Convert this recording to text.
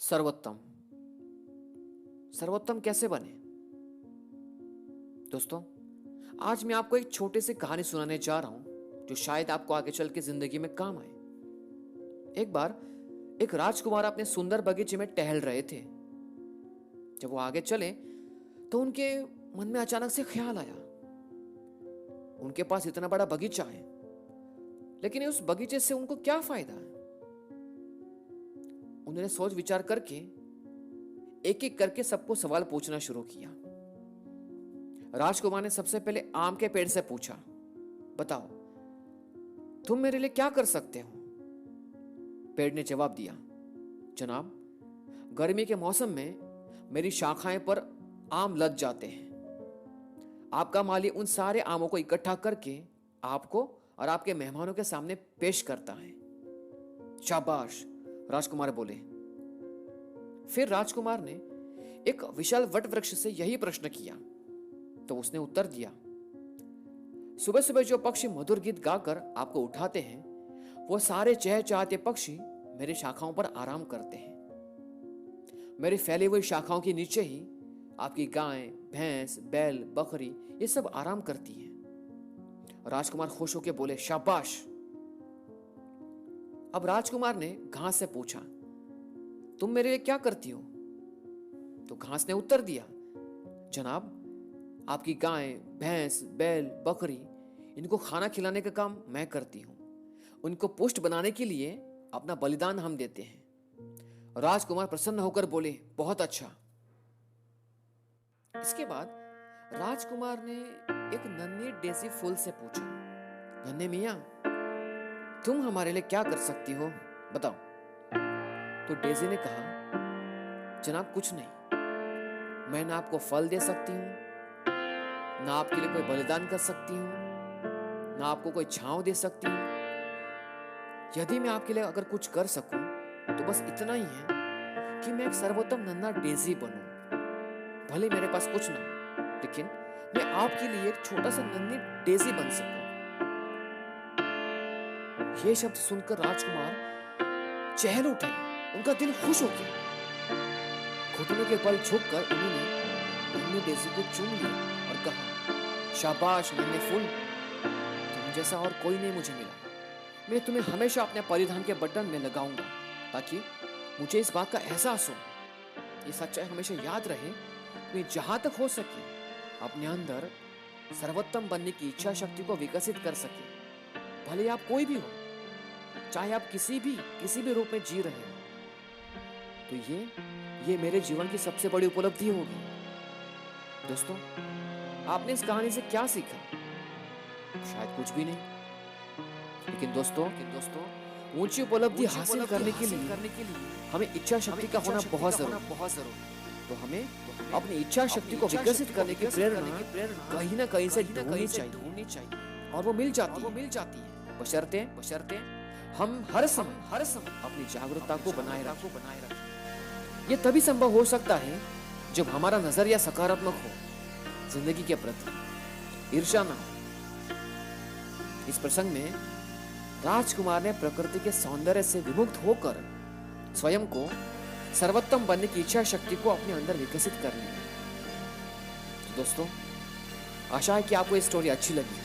सर्वोत्तम। सर्वोत्तम कैसे बने? दोस्तों, आज मैं आपको एक छोटी सी कहानी सुनाने जा रहा हूं जो शायद आपको आगे चल के जिंदगी में काम आए। एक बार एक राजकुमार अपने सुंदर बगीचे में टहल रहे थे। जब वो आगे चले तो उनके मन में अचानक से ख्याल आया, उनके पास इतना बड़ा बगीचा है, लेकिन उस बगीचे से उनको क्या फायदा है? उन्होंने सोच विचार करके एक एक करके सबको सवाल पूछना शुरू किया। राजकुमार ने सबसे पहले आम के पेड़ से पूछा, बताओ तुम मेरे लिए क्या कर सकते हो? पेड़ ने जवाब दिया, जनाब, गर्मी के मौसम में मेरी शाखाएं पर आम लद जाते हैं। आपका माली उन सारे आमों को इकट्ठा करके आपको और आपके मेहमानों के सामने पेश करता है। शाबाश, राजकुमार बोले। फिर राजकुमार ने एक विशाल वट वृक्ष से यही प्रश्न किया तो उसने उत्तर दिया, सुबह सुबह जो पक्षी मधुर गीत गाकर आपको उठाते हैं वो सारे चहचहाते पक्षी मेरी शाखाओं पर आराम करते हैं। मेरी फैली हुई शाखाओं के नीचे ही आपकी गाय, भैंस, बैल, बकरी ये सब आराम करती हैं। राजकुमार खुश होकर बोले, शाबाश। अब राजकुमार ने घास से पूछा, तुम मेरे लिए क्या करती हो? तो घास ने उत्तर दिया, जनाब, आपकी गाय, भैंस, बैल, बकरी इनको खाना खिलाने का काम मैं करती हूं। उनको पुष्ट बनाने के लिए अपना बलिदान हम देते हैं। राजकुमार प्रसन्न होकर बोले, बहुत अच्छा। इसके बाद राजकुमार ने एक नन्ही डेजी फूल से पूछा, नन्हे मियां, तुम हमारे लिए क्या कर सकती हो, बताओ। तो डेजी ने कहा, जनाब कुछ नहीं, मैं ना आपको फल दे सकती हूं, ना आपके लिए कोई बलिदान कर सकती हूं, ना आपको कोई छांव दे सकती हूं। यदि मैं आपके लिए अगर कुछ कर सकूं तो बस इतना ही है कि मैं एक सर्वोत्तम नन्हा डेजी बनूं। भले मेरे पास कुछ ना हो, लेकिन मैं आपके लिए एक छोटा सा नन्ही डेजी बन सकूं। ये शब्द सुनकर राजकुमार चहल उठे, उनका दिल खुश हो गया। घुटनों के बल झुककर उन्होंने नन्ही डेजी को चूम लिया और कहा, शाबाश नन्हे फूल, तुम जैसा और कोई नहीं मुझे मिला। मैं तुम्हें हमेशा अपने परिधान के बटन में लगाऊंगा ताकि मुझे इस बात का एहसास हो। ये सच्चाई हमेशा याद रहे, मैं जहां तक हो सके अपने अंदर सर्वोत्तम बनने की इच्छा शक्ति को विकसित कर सके। भले आप कोई भी हो, चाहे आप किसी भी रूप में जी रहे हो, तो ये मेरे जीवन की सबसे बड़ी उपलब्धि होगी। दोस्तों, आपने इस कहानी से क्या सीखा? शायद कुछ भी नहीं, लेकिन दोस्तों ऊंची उपलब्धि हासिल करने के लिए हमें इच्छा शक्ति का होना बहुत जरूरी। तो हमें अपनी इच्छा शक्ति को विकसित करने की प्रेरणा कहीं ना कहीं से ढूंढनी चाहिए और वो मिल जाती है बशर्ते हम हर समय अपनी जागरूकता को बनाए रखें। ये तभी संभव हो सकता है जब हमारा नजरिया सकारात्मक हो, जिंदगी के प्रति ईर्ष्या ना हो। इस प्रसंग में राजकुमार ने प्रकृति के सौंदर्य से विमुक्त होकर स्वयं को सर्वोत्तम बनने की इच्छा शक्ति को अपने अंदर विकसित करनी है। तो दोस्तों, आशा है कि आपको ये स्टोरी अच्छी लगी।